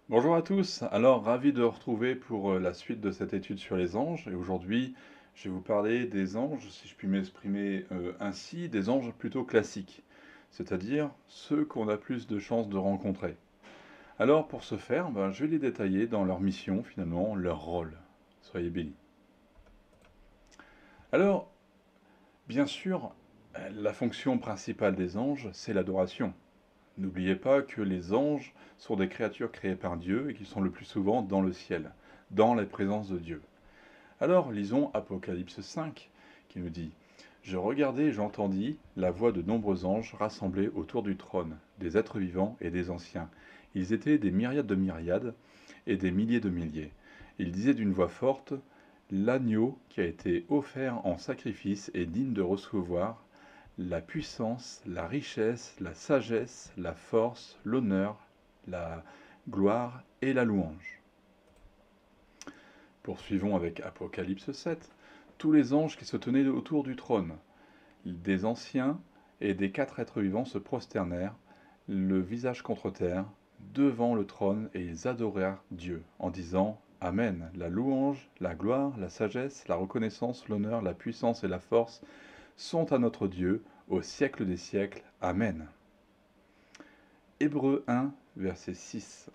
Bonjour à tous, alors ravi de retrouver pour la suite de cette étude sur les anges. Et aujourd'hui, je vais vous parler des anges, si je puis m'exprimer ainsi, des anges plutôt classiques, c'est-à-dire ceux qu'on a plus de chances de rencontrer. Alors pour ce faire, je vais les détailler dans leur mission finalement, leur rôle. Soyez bénis. Alors, bien sûr, la fonction principale des anges, c'est l'adoration. N'oubliez pas que les anges sont des créatures créées par Dieu et qui sont le plus souvent dans le ciel, dans la présence de Dieu. Alors lisons Apocalypse 5 qui nous dit: Je regardai et j'entendis la voix de nombreux anges rassemblés autour du trône, des êtres vivants et des anciens. Ils étaient des myriades de myriades et des milliers de milliers. Ils disaient d'une voix forte: L'agneau qui a été offert en sacrifice est digne de recevoir la puissance, la richesse, la sagesse, la force, l'honneur, la gloire et la louange. Poursuivons avec Apocalypse 7. Tous les anges qui se tenaient autour du trône, des anciens et des quatre êtres vivants se prosternèrent, le visage contre terre, devant le trône, et ils adorèrent Dieu, en disant: Amen. La louange, la gloire, la sagesse, la reconnaissance, l'honneur, la puissance et la force sont à notre Dieu au siècle des siècles. Amen. Hébreux 1, verset 6.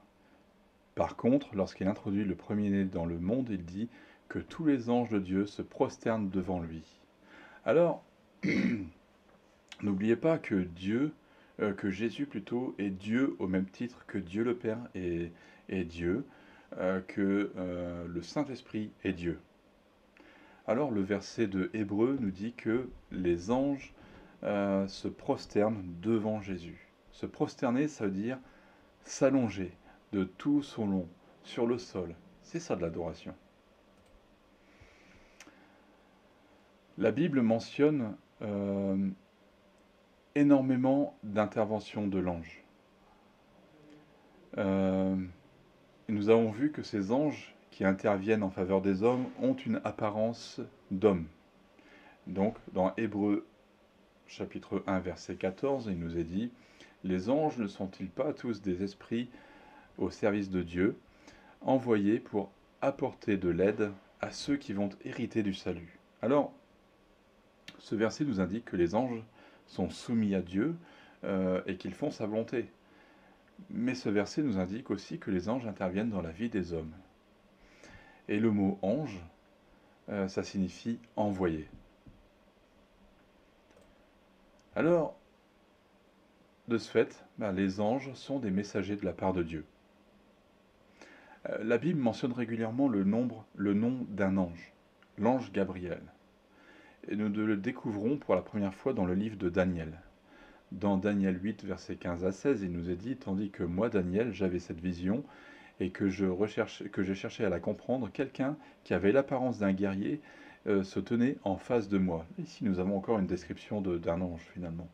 Par contre, lorsqu'il introduit le premier-né dans le monde, il dit que tous les anges de Dieu se prosternent devant lui. Alors, n'oubliez pas que que Jésus plutôt, est Dieu au même titre que Dieu le Père est Dieu, que le Saint-Esprit est Dieu. Alors le verset de Hébreu nous dit que les anges se prosternent devant Jésus. Se prosterner, ça veut dire s'allonger de tout son long sur le sol. C'est ça de l'adoration. La Bible mentionne énormément d'interventions de l'ange. Euh, nous avons vu que ces anges qui interviennent en faveur des hommes ont une apparence d'homme. Donc, dans Hébreux chapitre 1, verset 14, il nous est dit: Les anges ne sont-ils pas tous des esprits au service de Dieu, envoyés pour apporter de l'aide à ceux qui vont hériter du salut? Alors, ce verset nous indique que les anges sont soumis à Dieu et qu'ils font sa volonté. Mais ce verset nous indique aussi que les anges interviennent dans la vie des hommes. Et le mot ange, ça signifie envoyé. Alors, de ce fait, les anges sont des messagers de la part de Dieu. La Bible mentionne régulièrement le nom d'un ange, l'ange Gabriel. Et nous le découvrons pour la première fois dans le livre de Daniel. Dans Daniel 8, versets 15 à 16, il nous est dit: Tandis que moi, Daniel, j'avais cette vision et que je cherchais à la comprendre, quelqu'un qui avait l'apparence d'un guerrier se tenait en face de moi. Ici, nous avons encore une description d'un ange, finalement.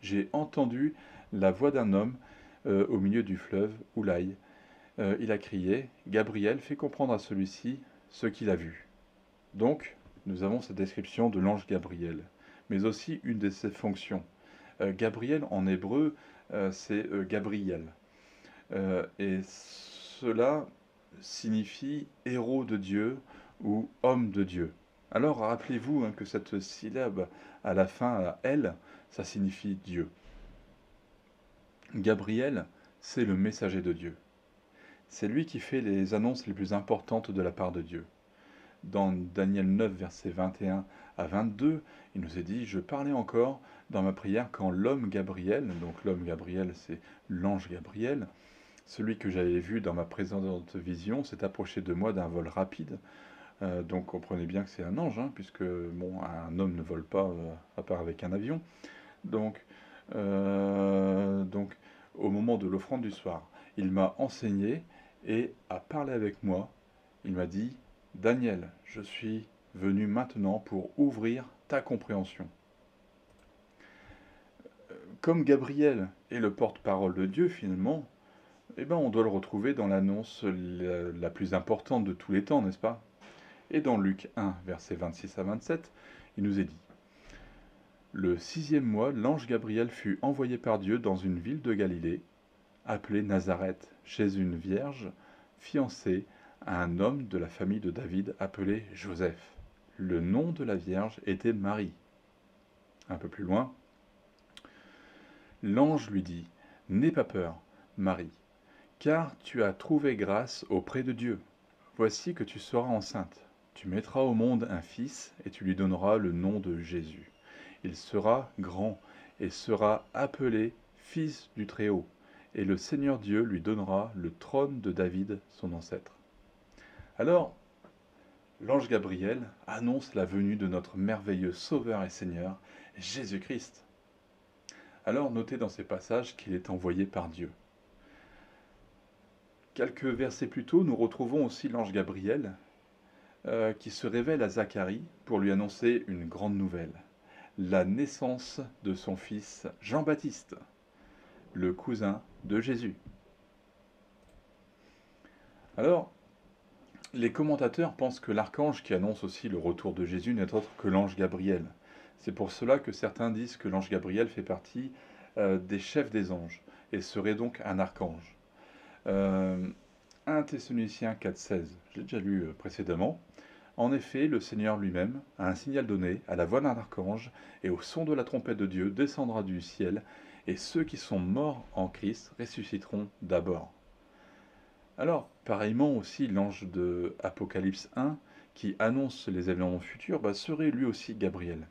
J'ai entendu la voix d'un homme au milieu du fleuve, Oulaï. Il a crié: Gabriel, fais comprendre à celui-ci ce qu'il a vu. Donc, nous avons cette description de l'ange Gabriel, mais aussi une de ses fonctions. Gabriel en hébreu, c'est Gabriel. Et cela signifie héros de Dieu ou homme de Dieu. Alors rappelez-vous que cette syllabe à la fin, à L, ça signifie Dieu. Gabriel, c'est le messager de Dieu. C'est lui qui fait les annonces les plus importantes de la part de Dieu. Dans Daniel 9, versets 21 à 22, il nous est dit: Je parlais encore dans ma prière quand l'homme Gabriel, donc l'homme Gabriel, c'est l'ange Gabriel, celui que j'avais vu dans ma précédente vision, s'est approché de moi d'un vol rapide. Donc comprenez bien que c'est un ange, puisque bon, un homme ne vole pas à part avec un avion. Donc, au moment de l'offrande du soir, il m'a enseigné et a parlé avec moi. Il m'a dit: Daniel, je suis venu maintenant pour ouvrir ta compréhension. Comme Gabriel est le porte-parole de Dieu finalement, on doit le retrouver dans l'annonce la plus importante de tous les temps, n'est-ce pas? Et dans Luc 1, versets 26 à 27, il nous est dit: Le 6e mois, l'ange Gabriel fut envoyé par Dieu dans une ville de Galilée, appelée Nazareth, chez une vierge fiancée à un homme de la famille de David appelé Joseph. Le nom de la vierge était Marie. Un peu plus loin, l'ange lui dit, n'aie pas peur, Marie, car tu as trouvé grâce auprès de Dieu. Voici que tu seras enceinte. Tu mettras au monde un fils et tu lui donneras le nom de Jésus. Il sera grand et sera appelé Fils du Très-Haut. Et le Seigneur Dieu lui donnera le trône de David, son ancêtre. Alors, l'ange Gabriel annonce la venue de notre merveilleux Sauveur et Seigneur, Jésus-Christ. Alors, notez dans ces passages qu'il est envoyé par Dieu. Quelques versets plus tôt, nous retrouvons aussi l'ange Gabriel qui se révèle à Zacharie pour lui annoncer une grande nouvelle, la naissance de son fils Jean-Baptiste, le cousin de Jésus. Alors, les commentateurs pensent que l'archange qui annonce aussi le retour de Jésus n'est autre que l'ange Gabriel. C'est pour cela que certains disent que l'ange Gabriel fait partie des chefs des anges et serait donc un archange. 1 Thessaloniciens 4,16, j'ai déjà lu précédemment. En effet, le Seigneur lui-même, à un signal donné, à la voix d'un archange, et au son de la trompette de Dieu, descendra du ciel, et ceux qui sont morts en Christ ressusciteront d'abord. Alors, pareillement aussi, l'ange de Apocalypse 1, qui annonce les événements futurs, serait lui aussi Gabriel.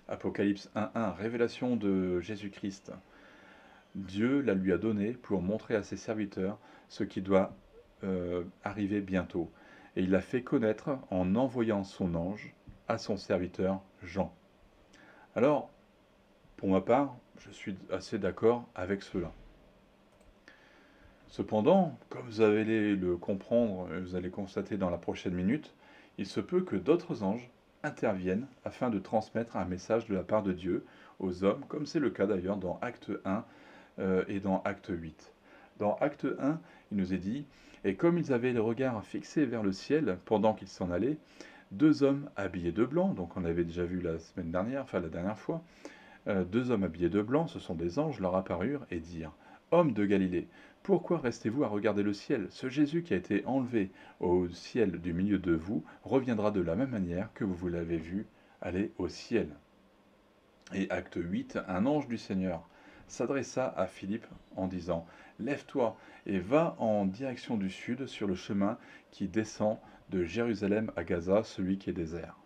Apocalypse 1.1, révélation de Jésus-Christ. Dieu la lui a donnée pour montrer à ses serviteurs ce qui doit arriver bientôt. Et il l'a fait connaître en envoyant son ange à son serviteur Jean. Alors, pour ma part, je suis assez d'accord avec cela. Cependant, comme vous allez le comprendre, vous allez constater dans la prochaine minute, il se peut que d'autres anges interviennent afin de transmettre un message de la part de Dieu aux hommes, comme c'est le cas d'ailleurs dans Acte 1 et dans Acte 8. Dans Acte 1, il nous est dit, et comme ils avaient le regard fixé vers le ciel pendant qu'ils s'en allaient, deux hommes habillés de blanc, donc on avait déjà vu la semaine dernière, enfin la dernière fois, deux hommes habillés de blanc, ce sont des anges, leur apparurent et dirent, hommes de Galilée, pourquoi restez-vous à regarder le ciel? Ce Jésus qui a été enlevé au ciel du milieu de vous reviendra de la même manière que vous l'avez vu aller au ciel. Et acte 8, un ange du Seigneur s'adressa à Philippe en disant, lève-toi et va en direction du sud sur le chemin qui descend de Jérusalem à Gaza, celui qui est désert.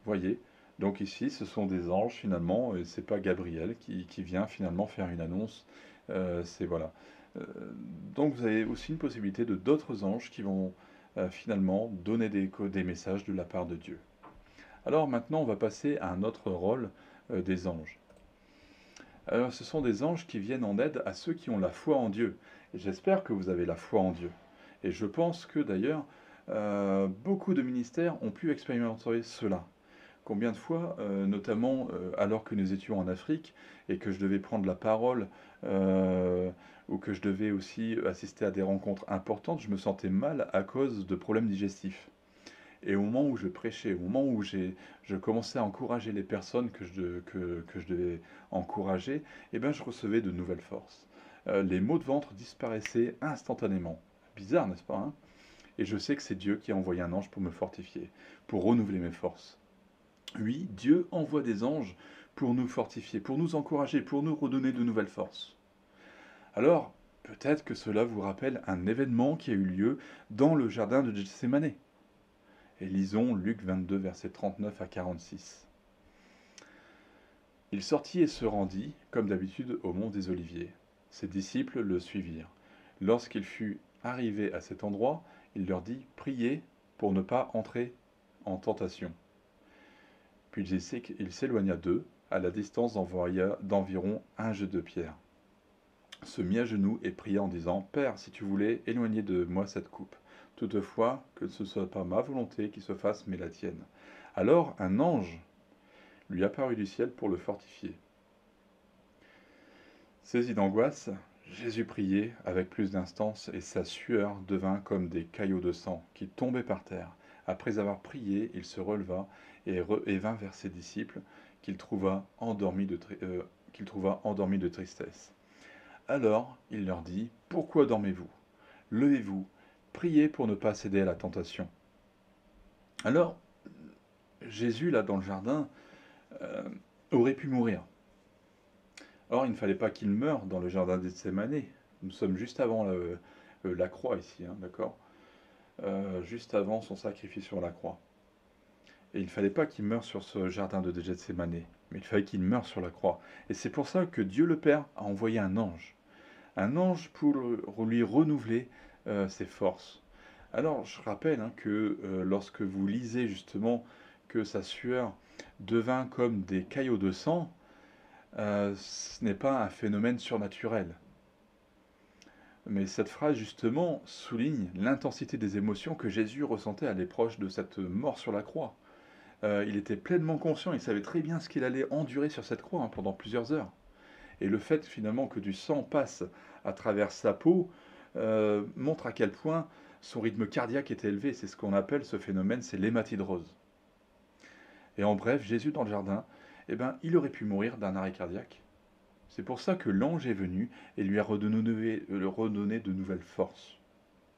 Voyez, donc ici ce sont des anges finalement, et c'est pas Gabriel qui vient finalement faire une annonce, c'est voilà. Euh, donc vous avez aussi une possibilité de d'autres anges qui vont finalement donner des messages de la part de Dieu. Alors maintenant on va passer à un autre rôle des anges. Alors ce sont des anges qui viennent en aide à ceux qui ont la foi en Dieu. Et j'espère que vous avez la foi en Dieu. Et je pense que d'ailleurs, beaucoup de ministères ont pu expérimenter cela. Combien de fois, notamment alors que nous étions en Afrique et que je devais prendre la parole ou que je devais aussi assister à des rencontres importantes, je me sentais mal à cause de problèmes digestifs. Et au moment où je prêchais, au moment où je commençais à encourager les personnes que je devais encourager, eh ben, je recevais de nouvelles forces. Les maux de ventre disparaissaient instantanément. Bizarre, n'est-ce pas, hein? Et je sais que c'est Dieu qui a envoyé un ange pour me fortifier, pour renouveler mes forces. Oui, Dieu envoie des anges pour nous fortifier, pour nous encourager, pour nous redonner de nouvelles forces. Alors, peut-être que cela vous rappelle un événement qui a eu lieu dans le jardin de Gethsémanée. Et lisons Luc 22, versets 39 à 46. Il sortit et se rendit, comme d'habitude, au mont des Oliviers. Ses disciples le suivirent. Lorsqu'il fut arrivé à cet endroit, il leur dit, priez pour ne pas entrer en tentation. Puis il s'éloigna d'eux, à la distance d'environ un jet de pierre. Se mit à genoux et pria en disant, Père, si tu voulais, éloigner de moi cette coupe. Toutefois, que ce ne soit pas ma volonté qui se fasse, mais la tienne. Alors un ange lui apparut du ciel pour le fortifier. Saisi d'angoisse, Jésus priait avec plus d'instance et sa sueur devint comme des caillots de sang qui tombaient par terre. Après avoir prié, il se releva et vint vers ses disciples qu'il trouva endormis de tristesse. Alors il leur dit, pourquoi dormez-vous? Levez-vous, priez pour ne pas céder à la tentation. Alors Jésus, là dans le jardin, euh, aurait pu mourir. Or il ne fallait pas qu'il meure dans le jardin de Gethsémani. Nous sommes juste avant la croix ici, hein, d'accord? Juste avant son sacrifice sur la croix. Et il ne fallait pas qu'il meure sur ce jardin de Gethsémani, mais il fallait qu'il meure sur la croix. Et c'est pour ça que Dieu le Père a envoyé un ange pour lui renouveler ses forces. Alors je rappelle hein, que lorsque vous lisez justement que sa sueur devint comme des caillots de sang, ce n'est pas un phénomène surnaturel. Mais cette phrase, justement, souligne l'intensité des émotions que Jésus ressentait à l'approche de cette mort sur la croix. Il était pleinement conscient, il savait très bien ce qu'il allait endurer sur cette croix hein, pendant plusieurs heures. Et le fait finalement que du sang passe à travers sa peau montre à quel point son rythme cardiaque est élevé. C'est ce qu'on appelle ce phénomène, c'est l'hématidrose. Et en bref, Jésus dans le jardin, eh ben, il aurait pu mourir d'un arrêt cardiaque. C'est pour ça que l'ange est venu et lui a redonné de nouvelles forces.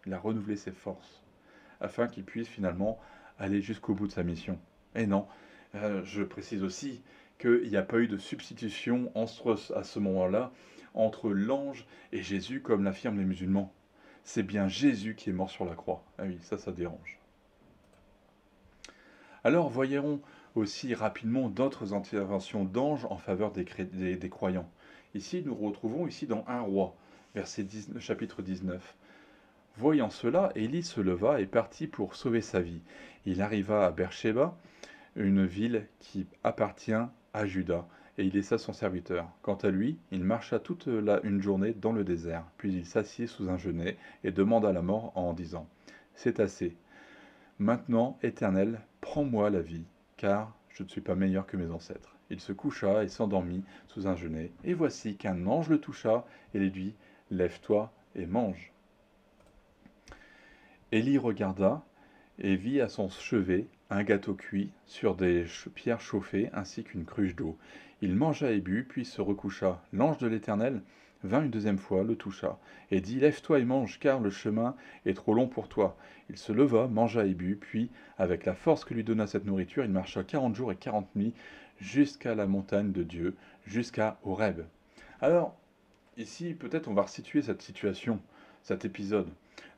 Il a renouvelé ses forces, afin qu'il puisse finalement aller jusqu'au bout de sa mission. Et non, je précise aussi qu'il n'y a pas eu de substitution à ce moment-là entre l'ange et Jésus, comme l'affirment les musulmans. C'est bien Jésus qui est mort sur la croix. Ah oui, ça dérange. Alors voyons aussi rapidement d'autres interventions d'anges en faveur des croyants. Ici, nous retrouvons ici dans 1 Roi, chapitre 19. Voyant cela, Élie se leva et partit pour sauver sa vie. Il arriva à Beersheba, une ville qui appartient à Juda, et il laissa son serviteur. Quant à lui, il marcha toute une journée dans le désert, puis il s'assit sous un genêt et demanda la mort en disant, c'est assez. Maintenant, Éternel, prends-moi la vie, car je ne suis pas meilleur que mes ancêtres. Il se coucha et s'endormit sous un genêt, et voici qu'un ange le toucha et lui dit, lève-toi et mange. Élie regarda et vit à son chevet un gâteau cuit sur des pierres chauffées ainsi qu'une cruche d'eau. Il mangea et but, puis se recoucha. L'ange de l'Éternel vint une deuxième fois, le toucha, et dit, lève-toi et mange, car le chemin est trop long pour toi. Il se leva, mangea et but, puis, avec la force que lui donna cette nourriture, il marcha 40 jours et 40 nuits jusqu'à la montagne de Dieu, jusqu'à Horeb. Alors, ici, peut-être on va resituer cette situation, cet épisode.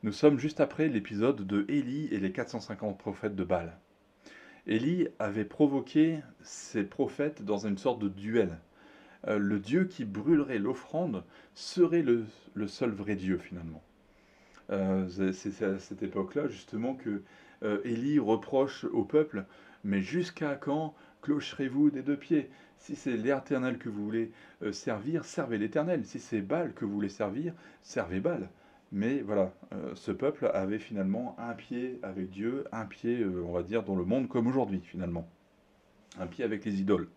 Nous sommes juste après l'épisode de Élie et les 450 prophètes de Baal. Élie avait provoqué ces prophètes dans une sorte de duel. Le Dieu qui brûlerait l'offrande serait le seul vrai Dieu finalement. C'est à cette époque-là justement que Élie reproche au peuple, mais jusqu'à quand clocherez-vous des deux pieds? Si c'est l'Éternel que vous voulez servir, servez l'Éternel. Si c'est Baal que vous voulez servir, servez Baal. Mais voilà, ce peuple avait finalement un pied avec Dieu, un pied, on va dire, dans le monde comme aujourd'hui finalement. Un pied avec les idoles.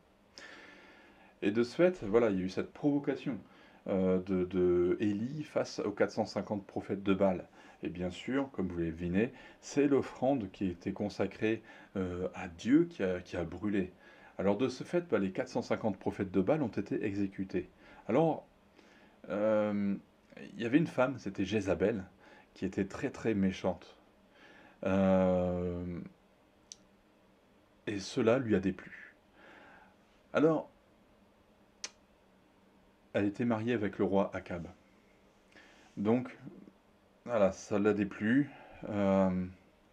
Et de ce fait, voilà, il y a eu cette provocation de Élie face aux 450 prophètes de Baal. Et bien sûr, comme vous l'avez deviné, c'est l'offrande qui était consacrée à Dieu qui a brûlé. Alors de ce fait, les 450 prophètes de Baal ont été exécutés. Alors, il y avait une femme, c'était Jézabel, qui était très très méchante. Euh, et cela lui a déplu. Alors, elle était mariée avec le roi Akab. Donc, voilà, ça l'a déplu. On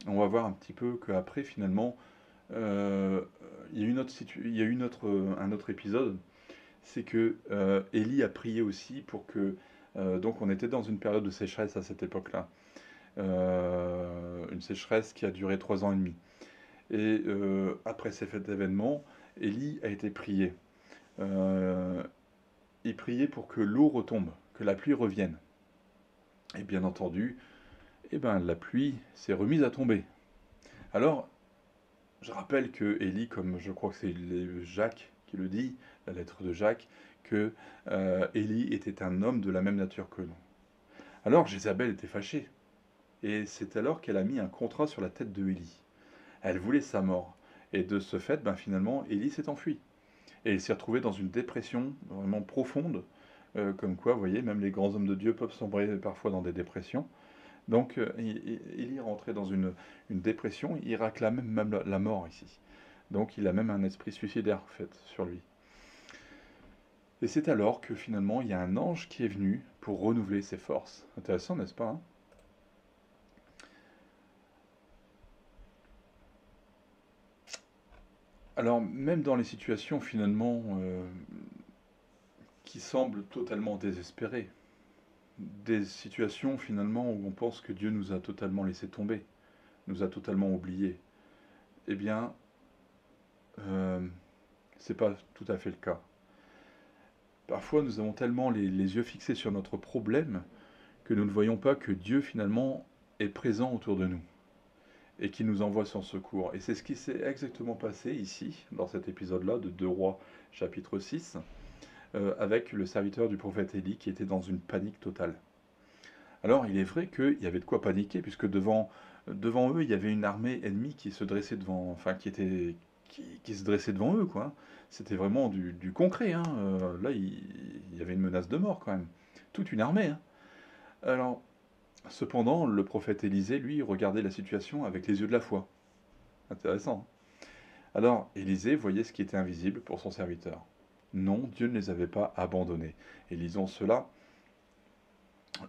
va voir un petit peu qu'après, finalement, il y a un autre épisode. C'est que Élie a prié aussi pour que... donc, on était dans une période de sécheresse à cette époque-là. Une sécheresse qui a duré 3 ans et demi. Et après cet événement, Élie a été prié. Il priait pour que l'eau retombe, que la pluie revienne. Et bien entendu, la pluie s'est remise à tomber. Alors, je rappelle que Élie, comme je crois que c'est Jacques qui le dit, la lettre de Jacques, que Élie était un homme de la même nature que nous. Alors Jézabel était fâchée. Et c'est alors qu'elle a mis un contrat sur la tête de Élie. Elle voulait sa mort. Et de ce fait, finalement, Élie s'est enfui. Et il s'est retrouvé dans une dépression vraiment profonde, Comme quoi, vous voyez, même les grands hommes de Dieu peuvent sombrer parfois dans des dépressions. Donc, il y est rentré dans une dépression, il réclame même la mort ici. Donc, il a même un esprit suicidaire, en fait, sur lui. Et c'est alors que finalement, il y a un ange qui est venu pour renouveler ses forces. Intéressant, n'est-ce pas, hein? Alors, même dans les situations finalement qui semblent totalement désespérées, des situations finalement où on pense que Dieu nous a totalement laissé tomber, nous a totalement oubliés, eh bien, euh, c'est pas tout à fait le cas. Parfois, nous avons tellement les yeux fixés sur notre problème que nous ne voyons pas que Dieu finalement est présent autour de nous et qui nous envoie son secours. Et c'est ce qui s'est exactement passé ici, dans cet épisode-là de 2 Rois chapitre 6, avec le serviteur du prophète Élie qui était dans une panique totale. Alors il est vrai qu'il y avait de quoi paniquer, puisque devant eux, il y avait une armée ennemie qui se dressait devant, enfin qui se dressait devant eux, quoi. C'était vraiment du concret, hein. Là, il y avait une menace de mort quand même. Toute une armée, hein. Alors, cependant, le prophète Élisée, lui, regardait la situation avec les yeux de la foi. Intéressant, hein. Alors, Élisée voyait ce qui était invisible pour son serviteur. Non, Dieu ne les avait pas abandonnés. Et lisons cela.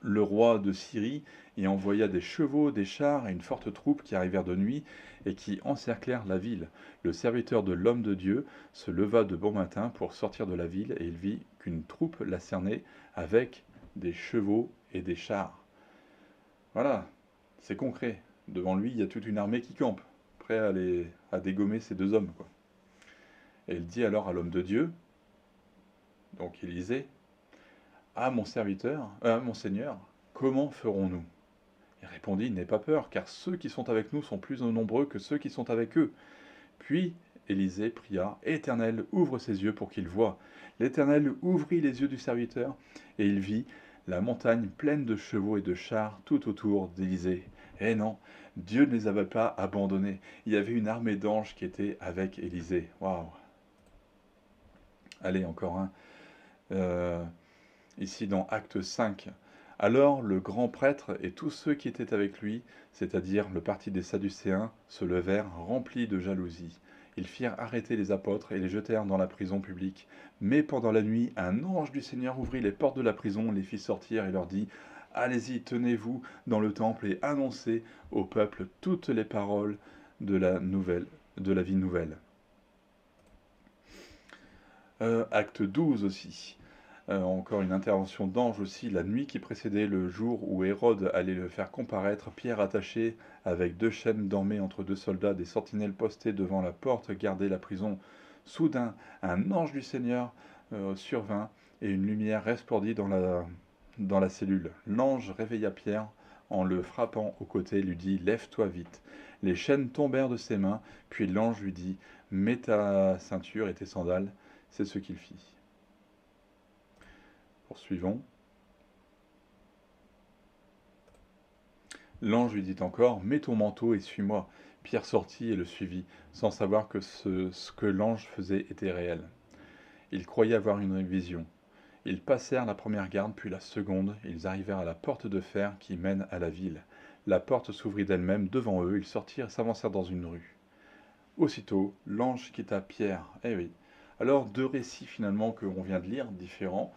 Le roi de Syrie y envoya des chevaux, des chars et une forte troupe qui arrivèrent de nuit et qui encerclèrent la ville. Le serviteur de l'homme de Dieu se leva de bon matin pour sortir de la ville et il vit qu'une troupe la cernait avec des chevaux et des chars. Voilà, c'est concret. Devant lui, il y a toute une armée qui campe, prêt à dégommer ces deux hommes, quoi. Et il dit alors à l'homme de Dieu, donc Élisée, ah mon serviteur, mon Seigneur, comment ferons-nous? Il répondit, n'aie pas peur, car ceux qui sont avec nous sont plus nombreux que ceux qui sont avec eux. Puis Élisée pria, Éternel, ouvre ses yeux pour qu'il voie. L'Éternel ouvrit les yeux du serviteur, et il vit la montagne pleine de chevaux et de chars tout autour d'Élisée. Eh non, Dieu ne les avait pas abandonnés. Il y avait une armée d'anges qui était avec Élisée. Waouh! Allez, encore un. Euh, Ici dans Acte 5. Alors le grand prêtre et tous ceux qui étaient avec lui, c'est-à-dire le parti des Sadducéens, se levèrent remplis de jalousie. Ils firent arrêter les apôtres et les jetèrent dans la prison publique. Mais pendant la nuit, un ange du Seigneur ouvrit les portes de la prison, les fit sortir et leur dit, allez-y, tenez-vous dans le temple et annoncez au peuple toutes les paroles de la nouvelle, de la vie nouvelle. Acte 12 aussi. Encore une intervention d'ange aussi, la nuit qui précédait le jour où Hérode allait le faire comparaître, Pierre attaché avec 2 chaînes dormait entre 2 soldats, des sentinelles postées devant la porte gardaient la prison. Soudain, un ange du Seigneur survint et une lumière resplendit dans la cellule. L'ange réveilla Pierre en le frappant au côté, lui dit lève-toi vite. Les chaînes tombèrent de ses mains, puis l'ange lui dit mets ta ceinture et tes sandales. C'est ce qu'il fit. Poursuivons. L'ange lui dit encore, mets ton manteau et suis-moi. Pierre sortit et le suivit, sans savoir que ce que l'ange faisait était réel. Il croyait avoir une vision. Ils passèrent la première garde, puis la seconde. Ils arrivèrent à la porte de fer qui mène à la ville. La porte s'ouvrit d'elle-même devant eux. Ils sortirent et s'avancèrent dans une rue. Aussitôt, l'ange quitta Pierre. Eh oui. Alors, 2 récits finalement que l'on vient de lire, différents,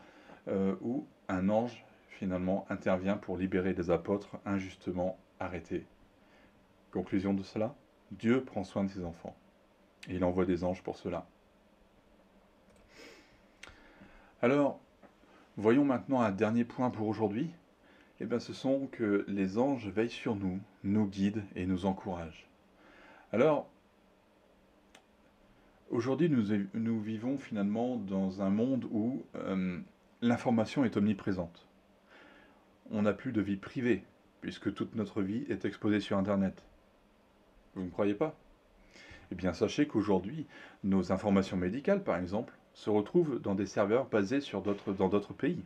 où un ange finalement intervient pour libérer des apôtres injustement arrêtés. Conclusion de cela, Dieu prend soin de ses enfants. Et il envoie des anges pour cela. Alors, voyons maintenant un dernier point pour aujourd'hui. Eh bien, ce sont que les anges veillent sur nous, nous guident et nous encouragent. Alors, aujourd'hui, nous vivons finalement dans un monde où l'information est omniprésente. On n'a plus de vie privée, puisque toute notre vie est exposée sur Internet. Vous ne croyez pas? Eh bien, sachez qu'aujourd'hui, nos informations médicales, par exemple, se retrouvent dans des serveurs basés dans d'autres pays.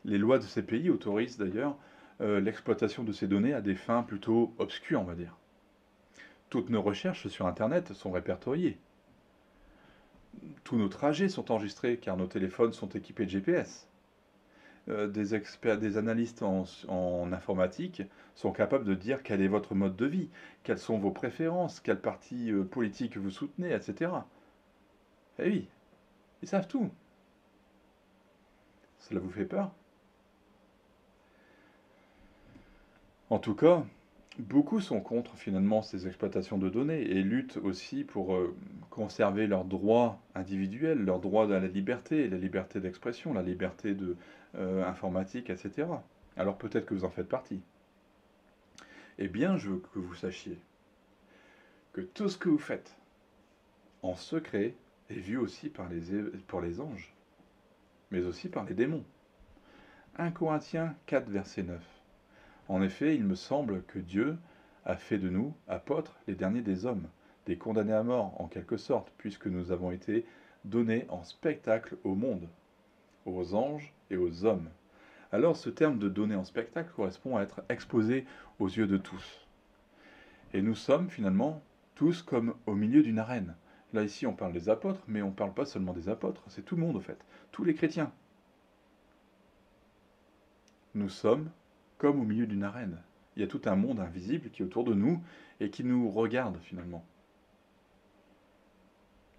Les lois de ces pays autorisent d'ailleurs l'exploitation de ces données à des fins plutôt obscures, on va dire. Toutes nos recherches sur Internet sont répertoriées. Tous nos trajets sont enregistrés car nos téléphones sont équipés de GPS. des experts, des analystes en informatique sont capables de dire quel est votre mode de vie, quelles sont vos préférences, quel parti politique vous soutenez, etc. Eh oui, ils savent tout. Cela vous fait peur? En tout cas, beaucoup sont contre finalement ces exploitations de données et luttent aussi pour conserver leurs droits individuels, leurs droits à la liberté d'expression, la liberté de, informatique, etc. Alors peut-être que vous en faites partie. Eh bien, je veux que vous sachiez que tout ce que vous faites en secret est vu aussi par les anges, mais aussi par les démons. 1 Corinthiens 4, verset 9. En effet, il me semble que Dieu a fait de nous apôtres les derniers des hommes, des condamnés à mort en quelque sorte, puisque nous avons été donnés en spectacle au monde, aux anges et aux hommes. Alors ce terme de donner en spectacle correspond à être exposé aux yeux de tous. Et nous sommes finalement tous comme au milieu d'une arène. Là ici on parle des apôtres, mais on ne parle pas seulement des apôtres, c'est tout le monde au fait, tous les chrétiens. Nous sommes comme au milieu d'une arène. Il y a tout un monde invisible qui est autour de nous et qui nous regarde finalement.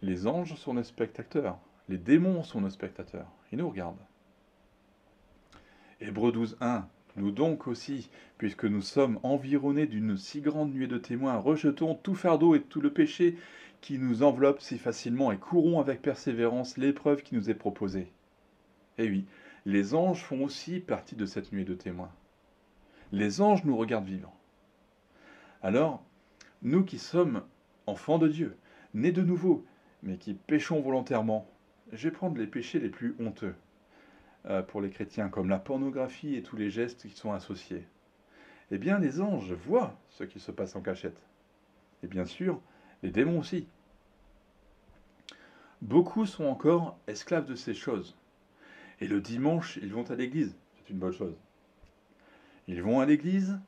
Les anges sont nos spectateurs, les démons sont nos spectateurs, ils nous regardent. Hébreux 12, 1. Nous donc aussi, puisque nous sommes environnés d'une si grande nuée de témoins, rejetons tout fardeau et tout le péché qui nous enveloppe si facilement et courons avec persévérance l'épreuve qui nous est proposée. Eh oui, les anges font aussi partie de cette nuée de témoins. Les anges nous regardent vivre. Alors, nous qui sommes enfants de Dieu, nés de nouveau, mais qui péchons volontairement, je vais prendre les péchés les plus honteux pour les chrétiens, comme la pornographie et tous les gestes qui sont associés. Eh bien, les anges voient ce qui se passe en cachette. Et bien sûr, les démons aussi. Beaucoup sont encore esclaves de ces choses. Et le dimanche, ils vont à l'église. C'est une bonne chose. Ils vont à l'église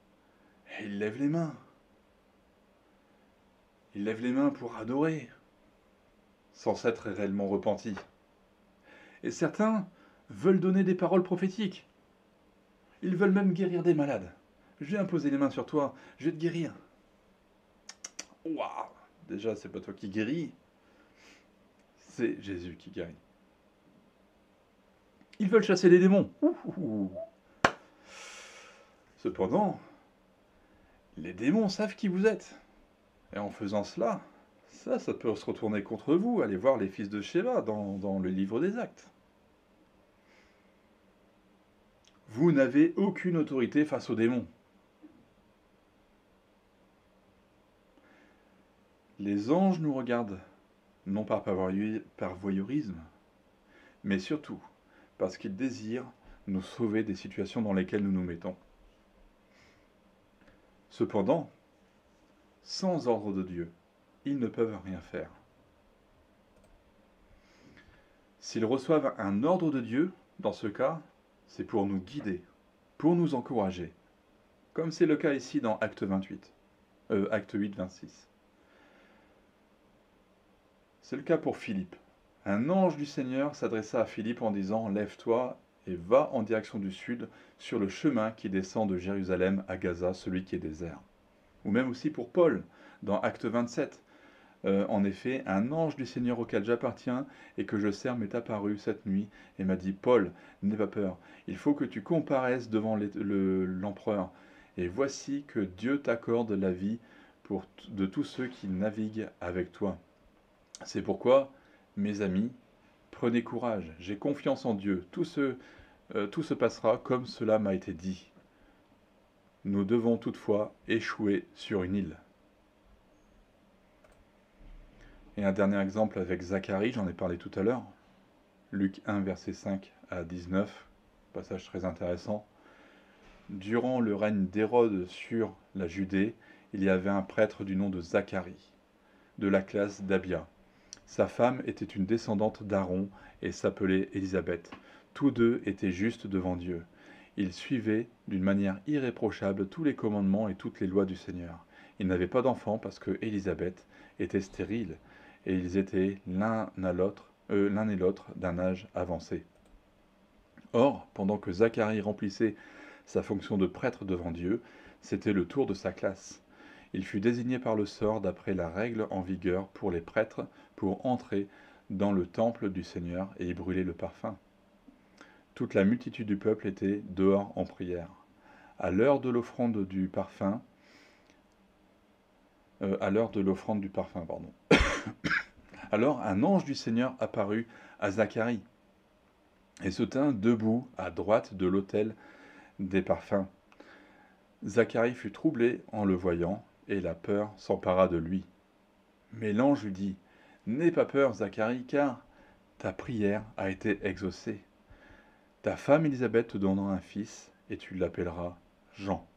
et ils lèvent les mains. Ils lèvent les mains pour adorer, sans s'être réellement repentis. Et certains veulent donner des paroles prophétiques. Ils veulent même guérir des malades. Je vais imposer les mains sur toi, je vais te guérir. Waouh! Déjà, c'est pas toi qui guéris, c'est Jésus qui guérit. Ils veulent chasser les démons. Ouh. Cependant, les démons savent qui vous êtes. Et en faisant cela, ça peut se retourner contre vous. Allez voir les fils de Sheva dans le livre des Actes. Vous n'avez aucune autorité face aux démons. Les anges nous regardent, non pas par voyeurisme, mais surtout parce qu'ils désirent nous sauver des situations dans lesquelles nous nous mettons. Cependant, sans ordre de Dieu, ils ne peuvent rien faire. S'ils reçoivent un ordre de Dieu, dans ce cas, c'est pour nous guider, pour nous encourager, comme c'est le cas ici dans Acte 8, 26. C'est le cas pour Philippe. Un ange du Seigneur s'adressa à Philippe en disant « Lève-toi et va en direction du sud, sur le chemin qui descend de Jérusalem à Gaza, celui qui est désert. » Ou même aussi pour Paul, dans Acte 27. En effet, un ange du Seigneur auquel j'appartiens et que je sers m'est apparu cette nuit et m'a dit « Paul, n'aie pas peur, il faut que tu comparaisses devant l'empereur. Et voici que Dieu t'accorde la vie de tous ceux qui naviguent avec toi. C'est pourquoi, mes amis, prenez courage, j'ai confiance en Dieu, tout se passera comme cela m'a été dit. Nous devons toutefois échouer sur une île. » Et un dernier exemple avec Zacharie, j'en ai parlé tout à l'heure. Luc 1, verset 5 à 19, passage très intéressant. Durant le règne d'Hérode sur la Judée, il y avait un prêtre du nom de Zacharie, de la classe d'Abia. Sa femme était une descendante d'Aaron et s'appelait Élisabeth. Tous deux étaient justes devant Dieu. Ils suivaient d'une manière irréprochable tous les commandements et toutes les lois du Seigneur. Ils n'avaient pas d'enfants parce que Élisabeth était stérile et ils étaient l'un et l'autre d'un âge avancé. Or, pendant que Zacharie remplissait sa fonction de prêtre devant Dieu, c'était le tour de sa classe. Il fut désigné par le sort d'après la règle en vigueur pour les prêtres pour entrer dans le temple du Seigneur et y brûler le parfum. Toute la multitude du peuple était dehors en prière. À l'heure de l'offrande du parfum, pardon. Alors un ange du Seigneur apparut à Zacharie et se tint debout à droite de l'autel des parfums. Zacharie fut troublé en le voyant, et la peur s'empara de lui. Mais l'ange lui dit, n'aie pas peur, Zacharie, car ta prière a été exaucée. Ta femme Élisabeth te donnera un fils, et tu l'appelleras Jean.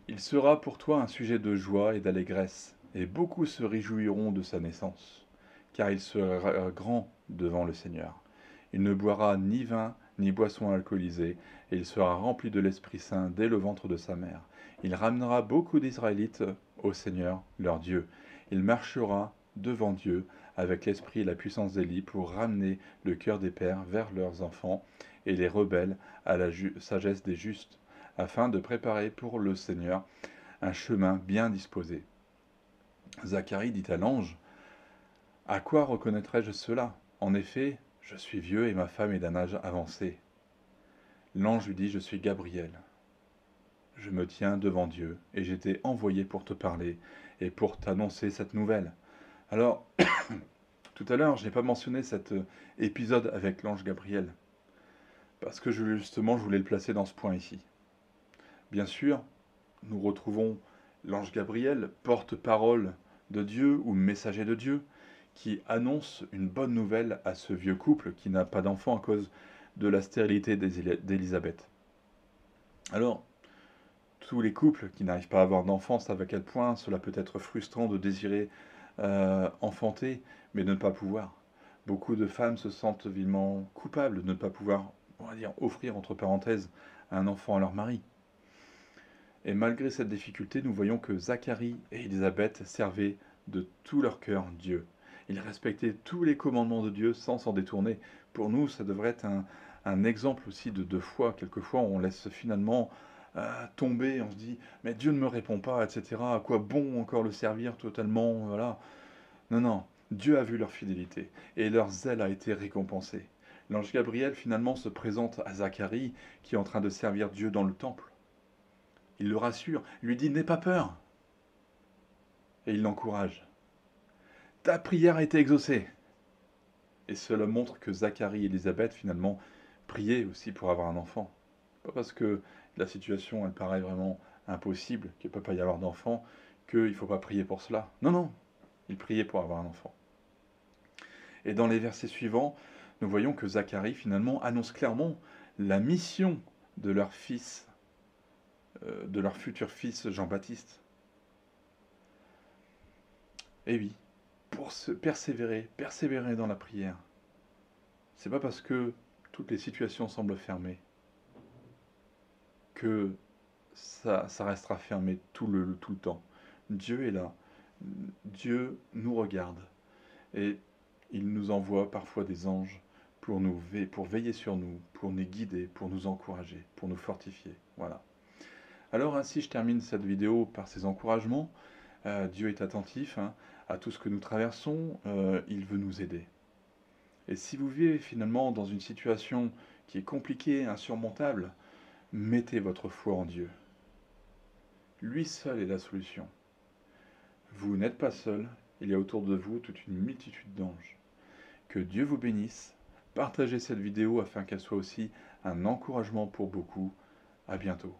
Il sera pour toi un sujet de joie et d'allégresse, et beaucoup se réjouiront de sa naissance, car il sera grand devant le Seigneur. Il ne boira ni vin, ni boisson alcoolisée, et il sera rempli de l'Esprit Saint dès le ventre de sa mère. Il ramènera beaucoup d'Israélites au Seigneur, leur Dieu. Il marchera devant Dieu avec l'esprit et la puissance d'Élie pour ramener le cœur des pères vers leurs enfants et les rebelles à la sagesse des justes, afin de préparer pour le Seigneur un chemin bien disposé. Zacharie dit à l'ange, « À quoi reconnaîtrai-je cela? En effet, je suis vieux et ma femme est d'un âge avancé. » L'ange lui dit, « Je suis Gabriel. Je me tiens devant Dieu et j'étais envoyé pour te parler et pour t'annoncer cette nouvelle. » Alors, tout à l'heure, je n'ai pas mentionné cet épisode avec l'ange Gabriel, parce que justement, je voulais le placer dans ce point ici. Bien sûr, nous retrouvons l'ange Gabriel, porte-parole de Dieu ou messager de Dieu, qui annonce une bonne nouvelle à ce vieux couple qui n'a pas d'enfant à cause de la stérilité d'Élisabeth. Alors, tous les couples qui n'arrivent pas à avoir d'enfants savent à quel point cela peut être frustrant de désirer enfanter, mais de ne pas pouvoir. Beaucoup de femmes se sentent vivement coupables de ne pas pouvoir, on va dire, offrir, entre parenthèses, un enfant à leur mari. Et malgré cette difficulté, nous voyons que Zacharie et Élisabeth servaient de tout leur cœur Dieu. Ils respectaient tous les commandements de Dieu sans s'en détourner. Pour nous, ça devrait être un exemple aussi de foi. Quelquefois, on laisse finalement tomber, on se dit « mais Dieu ne me répond pas, etc. À quoi bon encore le servir totalement ?» Voilà. Non, non, Dieu a vu leur fidélité et leur zèle a été récompensé. L'ange Gabriel finalement se présente à Zacharie qui est en train de servir Dieu dans le temple. Il le rassure, lui dit « n'aie pas peur ». Et il l'encourage. « Ta prière a été exaucée ». Et cela montre que Zacharie et Élisabeth finalement priaient aussi pour avoir un enfant. Pas parce que la situation elle paraît vraiment impossible, qu'il ne peut pas y avoir d'enfant, qu'il ne faut pas prier pour cela. Non, non, ils priaient pour avoir un enfant. Et dans les versets suivants, nous voyons que Zacharie finalement annonce clairement la mission de leur fils, de leur futur fils Jean-Baptiste. Et oui, pour se persévérer dans la prière. C'est pas parce que toutes les situations semblent fermées que ça restera fermé tout le temps. Dieu est là. Dieu nous regarde. Et il nous envoie parfois des anges pour veiller sur nous, pour nous guider, pour nous encourager, pour nous fortifier. Voilà. Alors ainsi, je termine cette vidéo par ces encouragements. Dieu est attentif à tout ce que nous traversons. Il veut nous aider. Et si vous vivez finalement dans une situation qui est compliquée, insurmontable, mettez votre foi en Dieu. Lui seul est la solution. Vous n'êtes pas seul, il y a autour de vous toute une multitude d'anges. Que Dieu vous bénisse. Partagez cette vidéo afin qu'elle soit aussi un encouragement pour beaucoup. À bientôt.